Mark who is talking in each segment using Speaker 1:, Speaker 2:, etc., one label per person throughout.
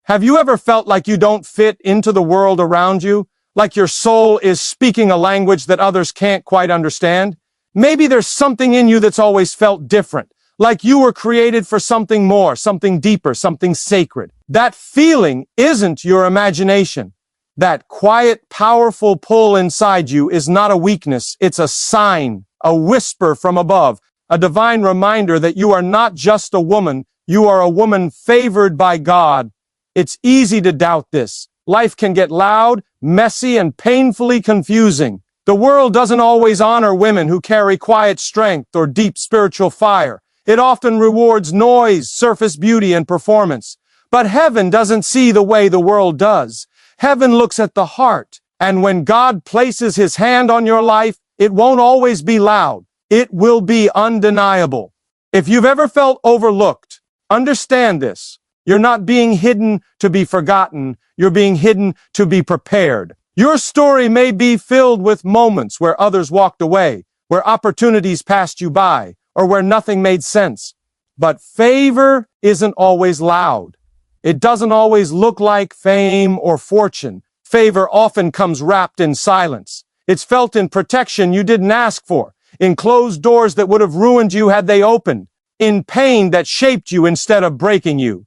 Speaker 1: Have you ever felt like you don't fit into the world around you? Like your soul is speaking a language that others can't quite understand? Maybe there's something in you that's always felt different, like you were created for something more, something deeper, something sacred. That feeling isn't your imagination. That quiet, powerful pull inside you is not a weakness, it's a sign, a whisper from above, a divine reminder that you are not just a woman, you are a woman favored by God. It's easy to doubt this. Life can get loud, messy, and painfully confusing. The world doesn't always honor women who carry quiet strength or deep spiritual fire. It often rewards noise, surface beauty, and performance. But heaven doesn't see the way the world does. Heaven looks at the heart, and when God places His hand on your life, it won't always be loud. It will be undeniable. If you've ever felt overlooked, understand this. You're not being hidden to be forgotten. You're being hidden to be prepared. Your story may be filled with moments where others walked away, where opportunities passed you by, or where nothing made sense. But favor isn't always loud. It doesn't always look like fame or fortune. Favor often comes wrapped in silence. It's felt in protection you didn't ask for, in closed doors that would have ruined you had they opened, in pain that shaped you instead of breaking you.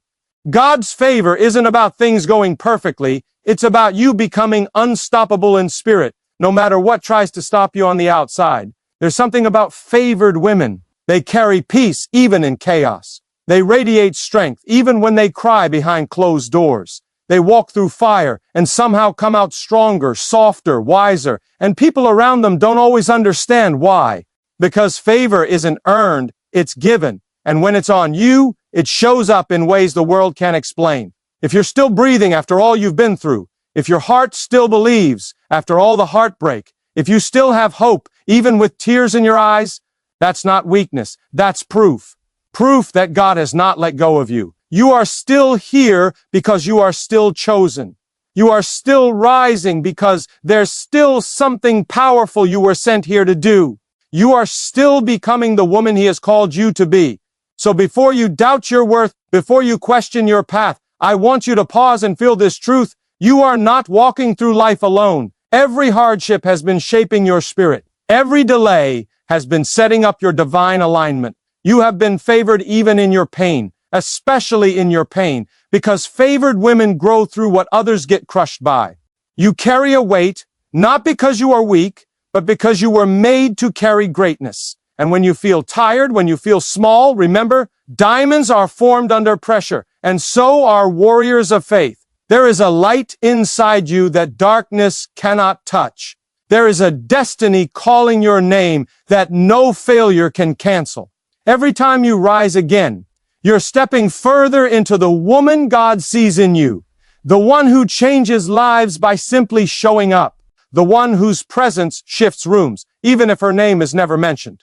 Speaker 1: God's favor isn't about things going perfectly. It's about you becoming unstoppable in spirit, no matter what tries to stop you on the outside. There's something about favored women. They carry peace even in chaos. They radiate strength even when they cry behind closed doors. They walk through fire and somehow come out stronger, softer, wiser, and people around them don't always understand why. Because favor isn't earned, it's given. And when it's on you, it shows up in ways the world can't explain. If you're still breathing after all you've been through, if your heart still believes after all the heartbreak, if you still have hope, even with tears in your eyes, that's not weakness, that's proof. Proof that God has not let go of you. You are still here because you are still chosen. You are still rising because there's still something powerful you were sent here to do. You are still becoming the woman He has called you to be. So before you doubt your worth, before you question your path, I want you to pause and feel this truth. You are not walking through life alone. Every hardship has been shaping your spirit. Every delay has been setting up your divine alignment. You have been favored even in your pain, especially in your pain, because favored women grow through what others get crushed by. You carry a weight, not because you are weak, but because you were made to carry greatness. And when you feel tired, when you feel small, remember, diamonds are formed under pressure, and so are warriors of faith. There is a light inside you that darkness cannot touch. There is a destiny calling your name that no failure can cancel. Every time you rise again, you're stepping further into the woman God sees in you, the one who changes lives by simply showing up, the one whose presence shifts rooms, even if her name is never mentioned,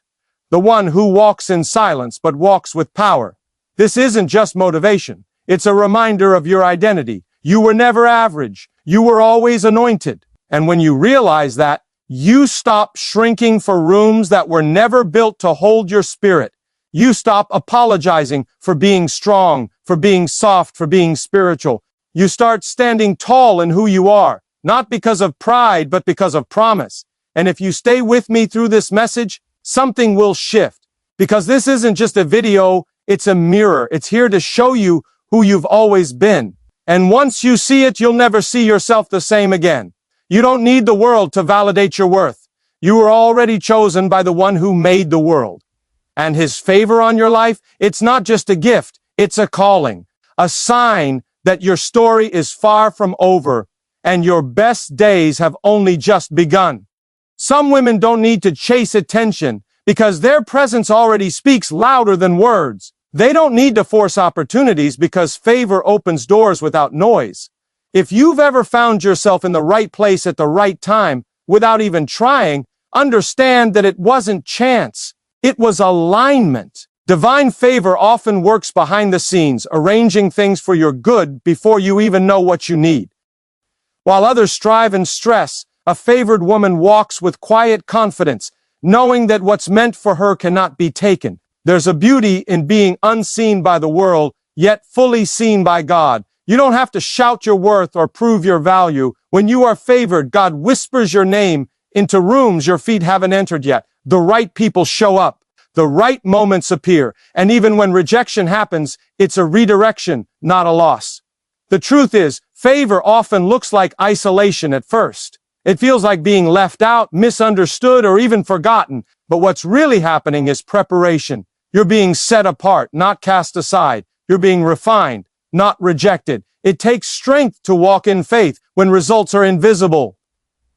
Speaker 1: the one who walks in silence but walks with power. This isn't just motivation. It's a reminder of your identity. You were never average. You were always anointed. And when you realize that, you stop shrinking for rooms that were never built to hold your spirit. You stop apologizing for being strong, for being soft, for being spiritual. You start standing tall in who you are, not because of pride, but because of promise. And if you stay with me through this message, something will shift. Because this isn't just a video, it's a mirror. It's here to show you who you've always been. And once you see it, you'll never see yourself the same again. You don't need the world to validate your worth. You were already chosen by the one who made the world. And His favor on your life, it's not just a gift, it's a calling, a sign that your story is far from over and your best days have only just begun. Some women don't need to chase attention because their presence already speaks louder than words. They don't need to force opportunities because favor opens doors without noise. If you've ever found yourself in the right place at the right time without even trying, understand that it wasn't chance. It was alignment. Divine favor often works behind the scenes, arranging things for your good before you even know what you need. While others strive and stress, a favored woman walks with quiet confidence, knowing that what's meant for her cannot be taken. There's a beauty in being unseen by the world, yet fully seen by God. You don't have to shout your worth or prove your value. When you are favored, God whispers your name into rooms your feet haven't entered yet. The right people show up. The right moments appear. And even when rejection happens, it's a redirection, not a loss. The truth is, favor often looks like isolation at first. It feels like being left out, misunderstood, or even forgotten. But what's really happening is preparation. You're being set apart, not cast aside. You're being refined, not rejected. It takes strength to walk in faith when results are invisible.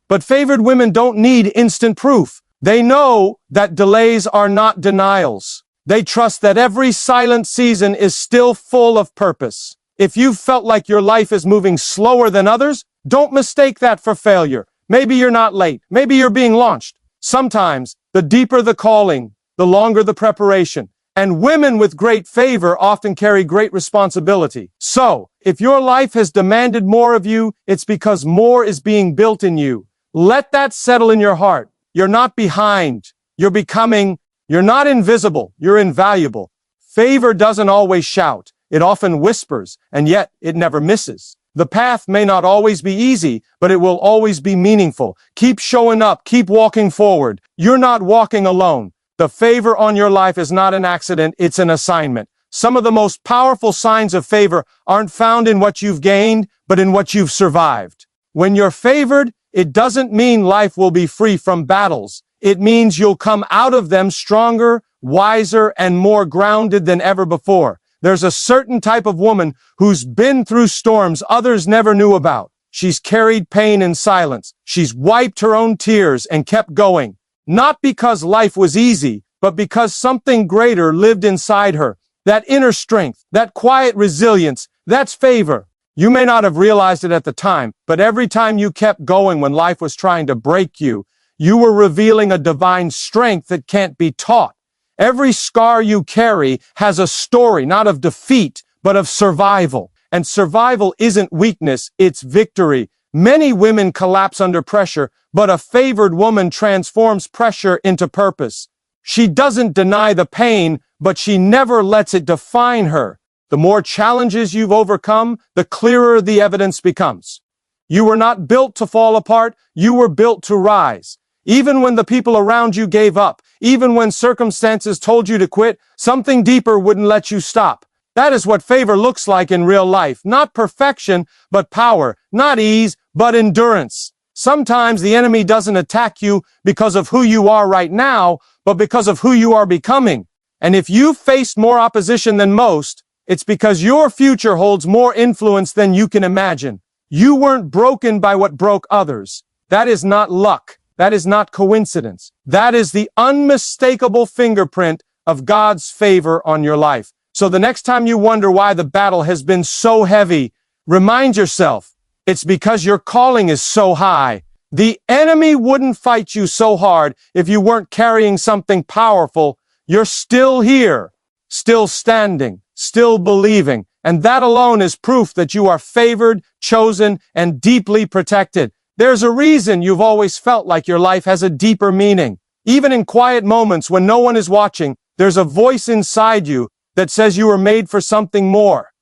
Speaker 1: But favored women don't need instant proof. They know that delays are not denials. They trust that every silent season is still full of purpose. If you've felt like your life is moving slower than others, don't mistake that for failure. Maybe you're not late. Maybe you're being launched. Sometimes, the deeper the calling, the longer the preparation. And women with great favor often carry great responsibility. So, if your life has demanded more of you, it's because more is being built in you. Let that settle in your heart. You're not behind. You're becoming. You're not invisible. You're invaluable. Favor doesn't always shout. It often whispers, and yet it never misses. The path may not always be easy, but it will always be meaningful. Keep showing up. Keep walking forward. You're not walking alone. The favor on your life is not an accident. It's an assignment. Some of the most powerful signs of favor aren't found in what you've gained, but in what you've survived. When you're favored, it doesn't mean life will be free from battles. It means you'll come out of them stronger, wiser, and more grounded than ever before. There's a certain type of woman who's been through storms others never knew about. She's carried pain in silence. She's wiped her own tears and kept going. Not because life was easy, but because something greater lived inside her. That inner strength, that quiet resilience, that's favor. You may not have realized it at the time, but every time you kept going when life was trying to break you, you were revealing a divine strength that can't be taught. Every scar you carry has a story, not of defeat, but of survival. And survival isn't weakness, it's victory. Many women collapse under pressure, but a favored woman transforms pressure into purpose. She doesn't deny the pain, but she never lets it define her. The more challenges you've overcome, the clearer the evidence becomes. You were not built to fall apart, you were built to rise. Even when the people around you gave up, even when circumstances told you to quit, something deeper wouldn't let you stop. That is what favor looks like in real life. Not perfection, but power. Not ease, but endurance. Sometimes the enemy doesn't attack you because of who you are right now, but because of who you are becoming. And if you've faced more opposition than most, it's because your future holds more influence than you can imagine. You weren't broken by what broke others. That is not luck. That is not coincidence. That is the unmistakable fingerprint of God's favor on your life. So the next time you wonder why the battle has been so heavy, remind yourself, it's because your calling is so high. The enemy wouldn't fight you so hard if you weren't carrying something powerful. You're still here, still standing, still believing. And that alone is proof that you are favored, chosen, and deeply protected. There's a reason you've always felt like your life has a deeper meaning. Even in quiet moments when no one is watching, there's a voice inside you that says you were made for something more.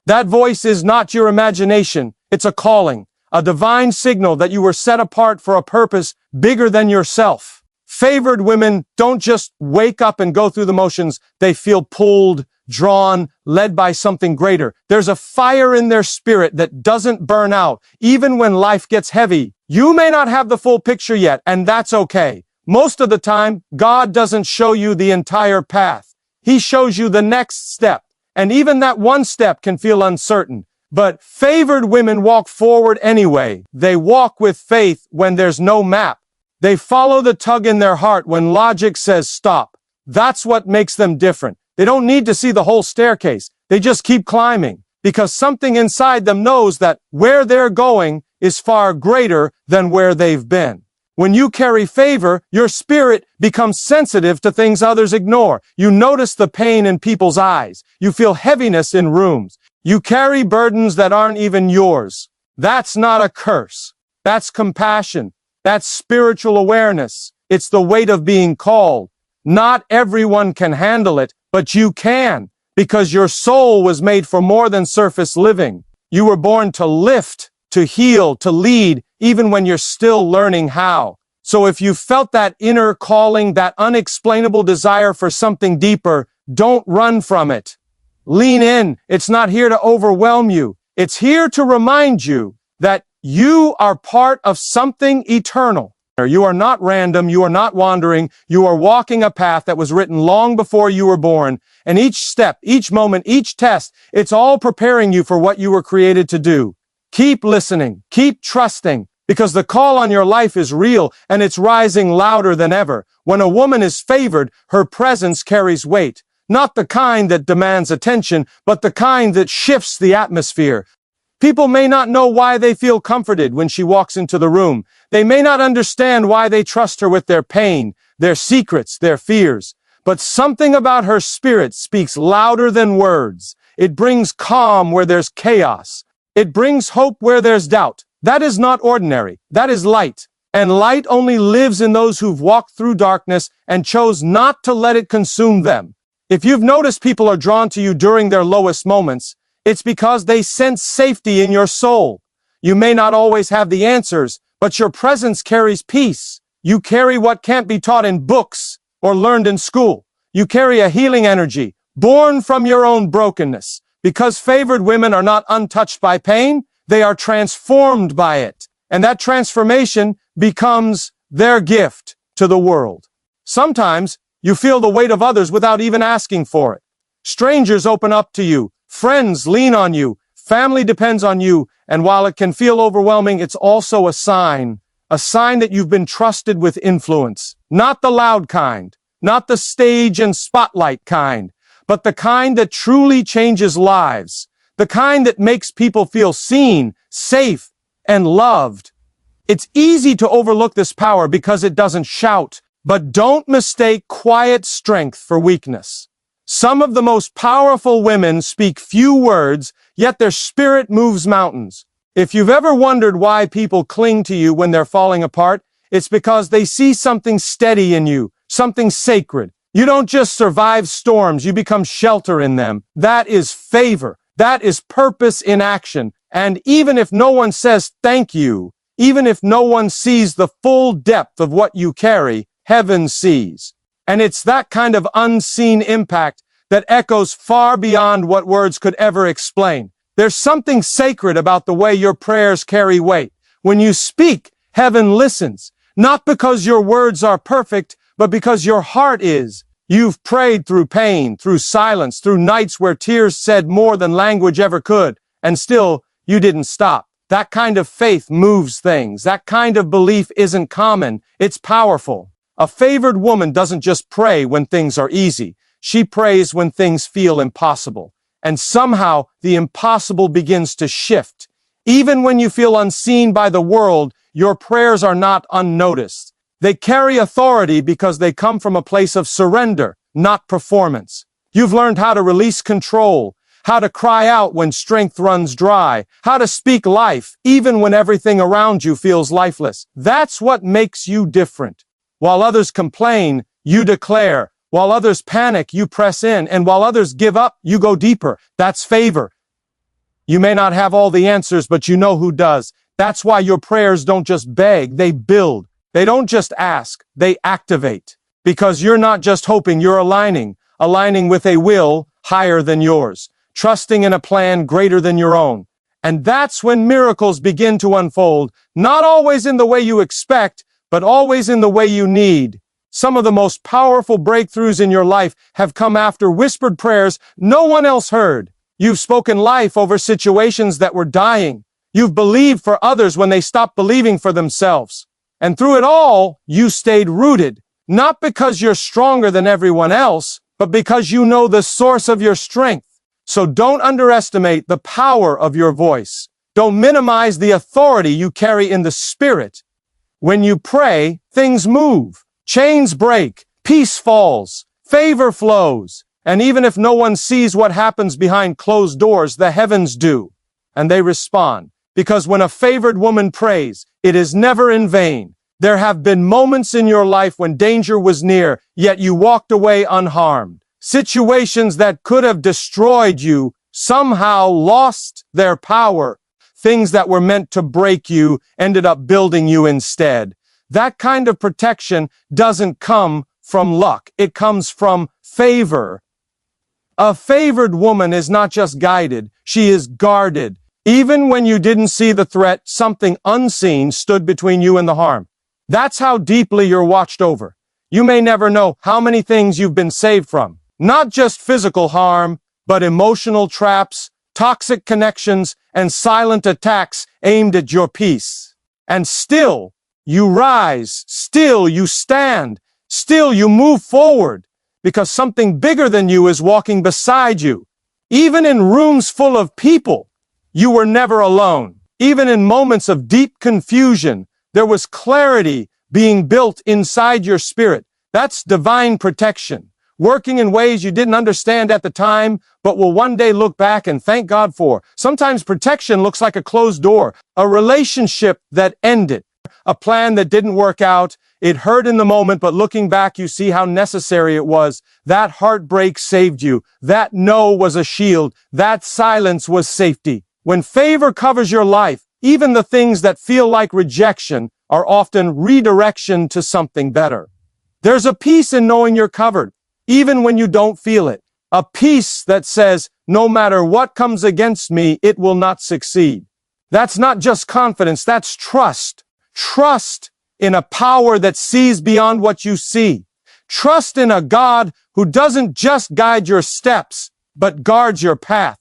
Speaker 1: That voice is not your imagination. It's a calling, a divine signal that you were set apart for a purpose bigger than yourself. Favored women don't just wake up and go through the motions. They feel pulled, drawn, led by something greater. There's a fire in their spirit that doesn't burn out, even when life gets heavy. You may not have the full picture yet, and that's okay. Most of the time, God doesn't show you the entire path. He shows you the next step, and even that one step can feel uncertain. But favored women walk forward anyway. They walk with faith when there's no map. They follow the tug in their heart when logic says stop. That's what makes them different. They don't need to see the whole staircase. They just keep climbing because something inside them knows that where they're going is far greater than where they've been. When you carry favor, your spirit becomes sensitive to things others ignore. You notice the pain in people's eyes. You feel heaviness in rooms. You carry burdens that aren't even yours. That's not a curse. That's compassion. That's spiritual awareness. It's the weight of being called. Not everyone can handle it, but you can, because your soul was made for more than surface living. You were born to lift, to heal, to lead, even when you're still learning how. So if you felt that inner calling, that unexplainable desire for something deeper, don't run from it. Lean in. It's not here to overwhelm you. It's here to remind you that you are part of something eternal. You are not random. You are not wandering. You are walking a path that was written long before you were born. And each step, each moment, each test, it's all preparing you for what you were created to do. Keep listening. Keep trusting. Because the call on your life is real and it's rising louder than ever. When a woman is favored, her presence carries weight. Not the kind that demands attention, but the kind that shifts the atmosphere. People may not know why they feel comforted when she walks into the room. They may not understand why they trust her with their pain, their secrets, their fears. But something about her spirit speaks louder than words. It brings calm where there's chaos. It brings hope where there's doubt. That is not ordinary. That is light. And light only lives in those who've walked through darkness and chose not to let it consume them. If you've noticed people are drawn to you during their lowest moments, it's because they sense safety in your soul. You may not always have the answers, but your presence carries peace. You carry what can't be taught in books or learned in school. You carry a healing energy, born from your own brokenness. Because favored women are not untouched by pain, they are transformed by it. And that transformation becomes their gift to the world. Sometimes you feel the weight of others without even asking for it. Strangers open up to you. Friends lean on you. Family depends on you. And while it can feel overwhelming, it's also a sign that you've been trusted with influence. Not the loud kind, not the stage and spotlight kind, but the kind that truly changes lives. The kind that makes people feel seen, safe, and loved. It's easy to overlook this power because it doesn't shout, but don't mistake quiet strength for weakness. Some of the most powerful women speak few words, yet their spirit moves mountains. If you've ever wondered why people cling to you when they're falling apart, it's because they see something steady in you, something sacred. You don't just survive storms, you become shelter in them. That is favor. That is purpose in action. And even if no one says thank you, even if no one sees the full depth of what you carry, heaven sees. And it's that kind of unseen impact that echoes far beyond what words could ever explain. There's something sacred about the way your prayers carry weight. When you speak, heaven listens. Not because your words are perfect, but because your heart is. You've prayed through pain, through silence, through nights where tears said more than language ever could. And still, you didn't stop. That kind of faith moves things. That kind of belief isn't common. It's powerful. A favored woman doesn't just pray when things are easy. She prays when things feel impossible. And somehow, the impossible begins to shift. Even when you feel unseen by the world, your prayers are not unnoticed. They carry authority because they come from a place of surrender, not performance. You've learned how to release control, how to cry out when strength runs dry, how to speak life even when everything around you feels lifeless. That's what makes you different. While others complain, you declare. While others panic, you press in. And while others give up, you go deeper. That's favor. You may not have all the answers, but you know who does. That's why your prayers don't just beg, they build. They don't just ask, they activate. Because you're not just hoping, you're aligning with a will higher than yours, trusting in a plan greater than your own. And that's when miracles begin to unfold, not always in the way you expect, but always in the way you need. Some of the most powerful breakthroughs in your life have come after whispered prayers no one else heard. You've spoken life over situations that were dying. You've believed for others when they stopped believing for themselves. And through it all, you stayed rooted, not because you're stronger than everyone else, but because you know the source of your strength. So don't underestimate the power of your voice. Don't minimize the authority you carry in the spirit. When you pray, things move. Chains break, peace falls, favor flows, and even if no one sees what happens behind closed doors, the heavens do, and they respond. Because when a favored woman prays, it is never in vain. There have been moments in your life when danger was near, yet you walked away unharmed. Situations that could have destroyed you somehow lost their power. Things that were meant to break you ended up building you instead. That kind of protection doesn't come from luck. It comes from favor. A favored woman is not just guided, she is guarded. Even when you didn't see the threat, something unseen stood between you and the harm. That's how deeply you're watched over. You may never know how many things you've been saved from. Not just physical harm, but emotional traps, toxic connections, and silent attacks aimed at your peace. And still, you rise. Still, you stand. Still, you move forward. Because something bigger than you is walking beside you. Even in rooms full of people, you were never alone. Even in moments of deep confusion, there was clarity being built inside your spirit. That's divine protection, working in ways you didn't understand at the time, but will one day look back and thank God for. Sometimes protection looks like a closed door, a relationship that ended, a plan that didn't work out. It hurt in the moment, but looking back, you see how necessary it was. That heartbreak saved you. That no was a shield. That silence was safety. When favor covers your life, even the things that feel like rejection are often redirection to something better. There's a peace in knowing you're covered, even when you don't feel it. A peace that says, no matter what comes against me, it will not succeed. That's not just confidence, that's trust. Trust in a power that sees beyond what you see. Trust in a God who doesn't just guide your steps, but guards your path.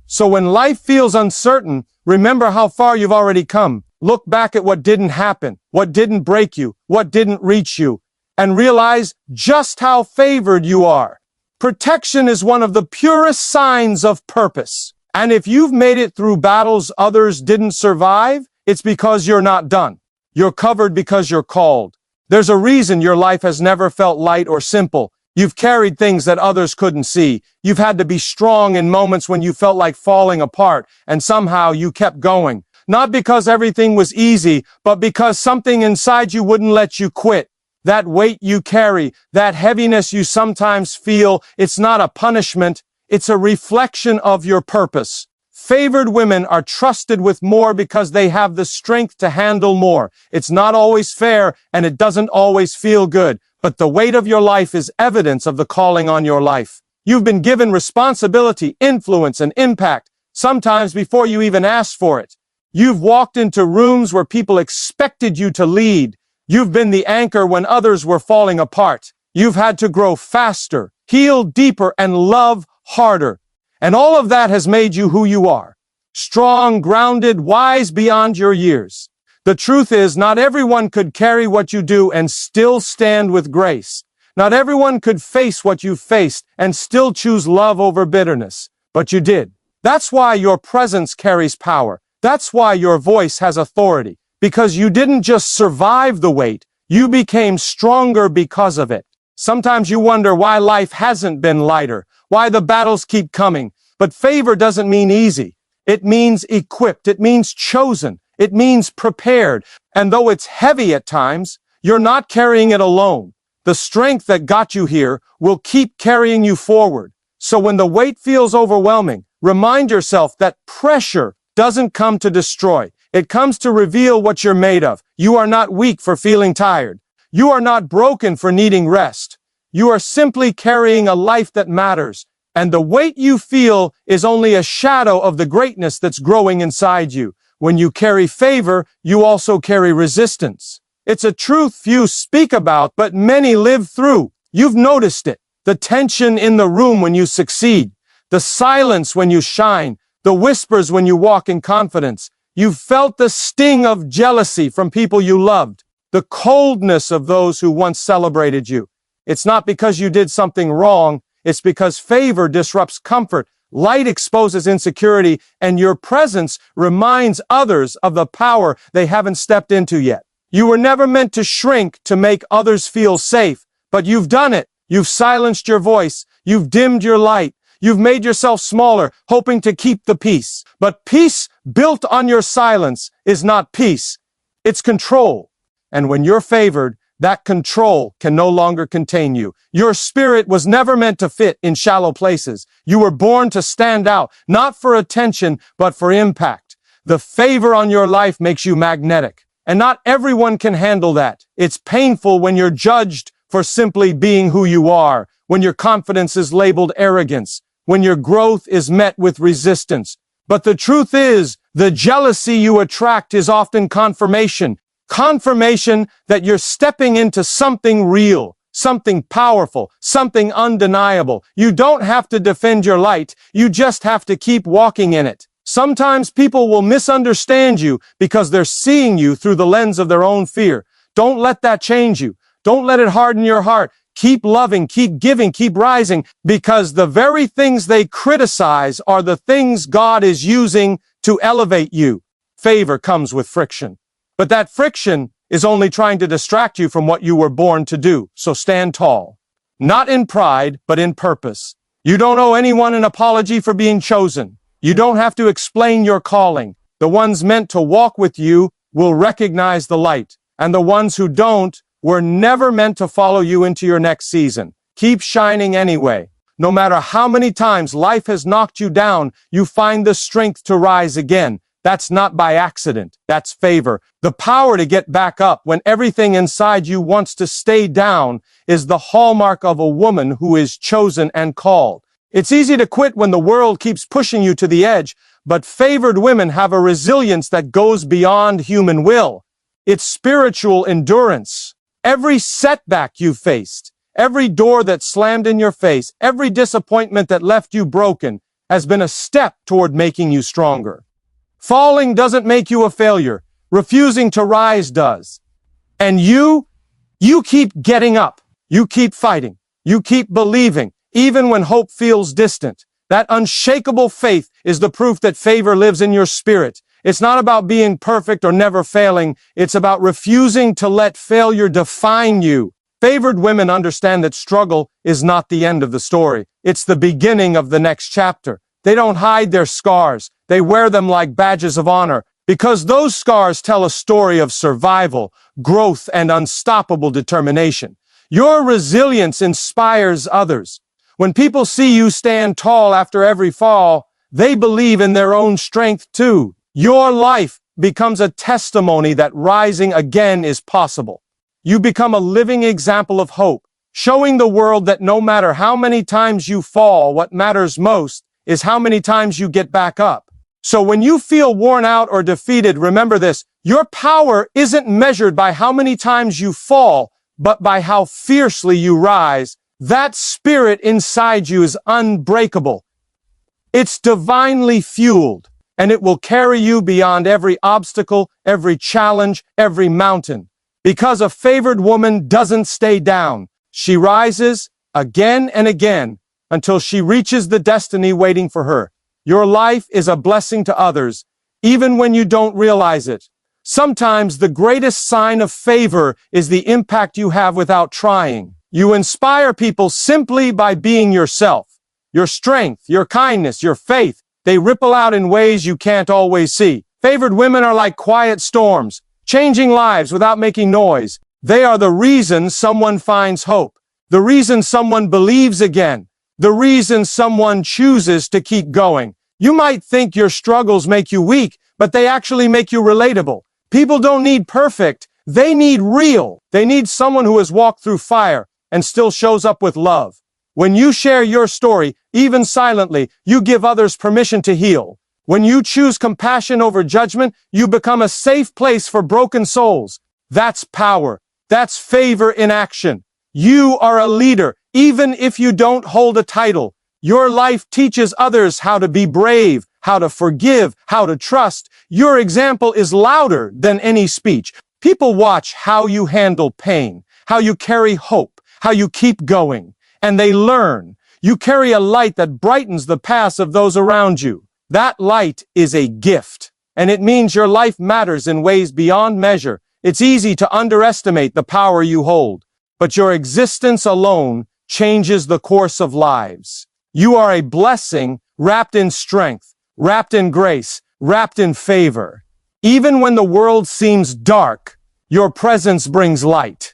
Speaker 1: So when life feels uncertain, remember how far you've already come. Look back at what didn't happen, what didn't break you, what didn't reach you, and realize just how favored you are. Protection is one of the purest signs of purpose. And if you've made it through battles others didn't survive, it's because you're not done. You're covered because you're called. There's a reason your life has never felt light or simple. You've carried things that others couldn't see. You've had to be strong in moments when you felt like falling apart, and somehow you kept going. Not because everything was easy, but because something inside you wouldn't let you quit. That weight you carry, that heaviness you sometimes feel, it's not a punishment, it's a reflection of your purpose. Favored women are trusted with more because they have the strength to handle more. It's not always fair, and it doesn't always feel good, but the weight of your life is evidence of the calling on your life. You've been given responsibility, influence, and impact, sometimes before you even asked for it. You've walked into rooms where people expected you to lead. You've been the anchor when others were falling apart. You've had to grow faster, heal deeper, and love harder. And all of that has made you who you are. Strong, grounded, wise beyond your years. The truth is, not everyone could carry what you do and still stand with grace. Not everyone could face what you faced and still choose love over bitterness. But you did. That's why your presence carries power. That's why your voice has authority. Because you didn't just survive the weight, you became stronger because of it. Sometimes you wonder why life hasn't been lighter, why the battles keep coming. But favor doesn't mean easy. It means equipped. It means chosen. It means prepared. And though it's heavy at times, you're not carrying it alone. The strength that got you here will keep carrying you forward. So when the weight feels overwhelming, remind yourself that pressure doesn't come to destroy. It comes to reveal what you're made of. You are not weak for feeling tired. You are not broken for needing rest. You are simply carrying a life that matters. And the weight you feel is only a shadow of the greatness that's growing inside you. When you carry favor, you also carry resistance. It's a truth few speak about, but many live through. You've noticed it. The tension in the room when you succeed. The silence when you shine. The whispers when you walk in confidence. You've felt the sting of jealousy from people you loved. The coldness of those who once celebrated you. It's not because you did something wrong. It's because favor disrupts comfort. Light exposes insecurity, and your presence reminds others of the power they haven't stepped into yet. You were never meant to shrink to make others feel safe, but you've done it. You've silenced your voice. You've dimmed your light. You've made yourself smaller, hoping to keep the peace. But peace built on your silence is not peace. It's control. And when you're favored, That control can no longer contain you. Your spirit was never meant to fit in shallow places. You were born to stand out, not for attention, but for impact. The favor on your life makes you magnetic, and not everyone can handle that. It's painful when you're judged for simply being who you are, when your confidence is labeled arrogance, when your growth is met with resistance. But the truth is, the jealousy you attract is often confirmation that you're stepping into something real, something powerful, something undeniable. You don't have to defend your light, you just have to keep walking in it. Sometimes people will misunderstand you because they're seeing you through the lens of their own fear. Don't let that change you. Don't let it harden your heart. Keep loving, keep giving, keep rising, because the very things they criticize are the things God is using to elevate you. Favor comes with friction, but that friction is only trying to distract you from what you were born to do. So stand tall, not in pride, but in purpose. You don't owe anyone an apology for being chosen. You don't have to explain your calling. The ones meant to walk with you will recognize the light, and the ones who don't were never meant to follow you into your next season. Keep shining anyway. No matter how many times life has knocked you down, you find the strength to rise again. That's not by accident. That's favor. The power to get back up when everything inside you wants to stay down is the hallmark of a woman who is chosen and called. It's easy to quit when the world keeps pushing you to the edge, but favored women have a resilience that goes beyond human will. It's spiritual endurance. Every setback you faced, every door that slammed in your face, every disappointment that left you broken has been a step toward making you stronger. Falling doesn't make you a failure. Refusing to rise does. And you keep getting up. You keep fighting. You keep believing, even when hope feels distant. That unshakable faith is the proof that favor lives in your spirit. It's not about being perfect or never failing. It's about refusing to let failure define you. Favored women understand that struggle is not the end of the story. It's the beginning of the next chapter. They don't hide their scars. They wear them like badges of honor, because those scars tell a story of survival, growth, and unstoppable determination. Your resilience inspires others. When people see you stand tall after every fall, they believe in their own strength too. Your life becomes a testimony that rising again is possible. You become a living example of hope, showing the world that no matter how many times you fall, what matters most is how many times you get back up. So when you feel worn out or defeated, remember this: your power isn't measured by how many times you fall, but by how fiercely you rise. That spirit inside you is unbreakable. It's divinely fueled, and it will carry you beyond every obstacle, every challenge, every mountain. Because a favored woman doesn't stay down. She rises again and again until she reaches the destiny waiting for her. Your life is a blessing to others, even when you don't realize it. Sometimes the greatest sign of favor is the impact you have without trying. You inspire people simply by being yourself. Your strength, your kindness, your faith, they ripple out in ways you can't always see. Favored women are like quiet storms, changing lives without making noise. They are the reason someone finds hope, the reason someone believes again, the reason someone chooses to keep going. You might think your struggles make you weak, but they actually make you relatable. People don't need perfect, they need real. They need someone who has walked through fire and still shows up with love. When you share your story, even silently, you give others permission to heal. When you choose compassion over judgment, you become a safe place for broken souls. That's power. That's favor in action. You are a leader, even if you don't hold a title. Your life teaches others how to be brave, how to forgive, how to trust. Your example is louder than any speech. People watch how you handle pain, how you carry hope, how you keep going, and they learn. You carry a light that brightens the paths of those around you. That light is a gift, and it means your life matters in ways beyond measure. It's easy to underestimate the power you hold, but your existence alone changes the course of lives. You are a blessing wrapped in strength, wrapped in grace, wrapped in favor. Even when the world seems dark, your presence brings light.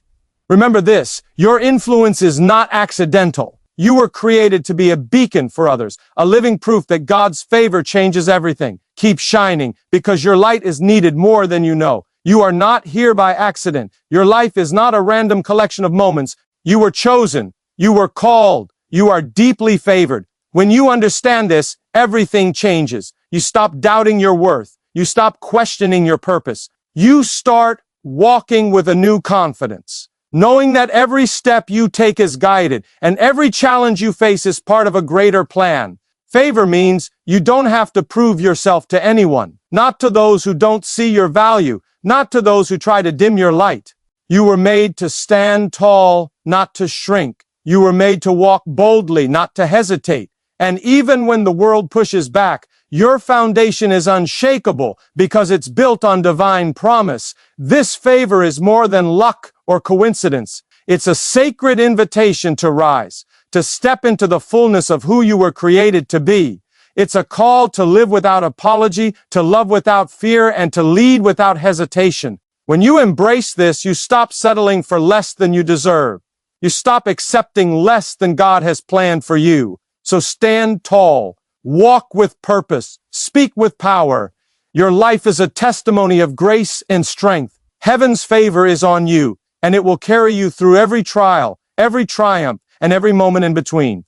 Speaker 1: Remember this, your influence is not accidental. You were created to be a beacon for others, a living proof that God's favor changes everything. Keep shining, because your light is needed more than you know. You are not here by accident. Your life is not a random collection of moments. You were chosen. You were called. You are deeply favored. When you understand this, everything changes. You stop doubting your worth. You stop questioning your purpose. You start walking with a new confidence, knowing that every step you take is guided and every challenge you face is part of a greater plan. Favor means you don't have to prove yourself to anyone, not to those who don't see your value, not to those who try to dim your light. You were made to stand tall, not to shrink. You were made to walk boldly, not to hesitate. And even when the world pushes back, your foundation is unshakable because it's built on divine promise. This favor is more than luck or coincidence. It's a sacred invitation to rise, to step into the fullness of who you were created to be. It's a call to live without apology, to love without fear, and to lead without hesitation. When you embrace this, you stop settling for less than you deserve. You stop accepting less than God has planned for you. So stand tall, walk with purpose, speak with power. Your life is a testimony of grace and strength. Heaven's favor is on you, and it will carry you through every trial, every triumph, and every moment in between.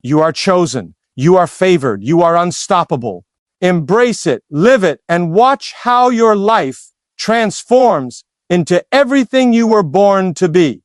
Speaker 1: You are chosen. You are favored. You are unstoppable. Embrace it, live it, and watch how your life transforms into everything you were born to be.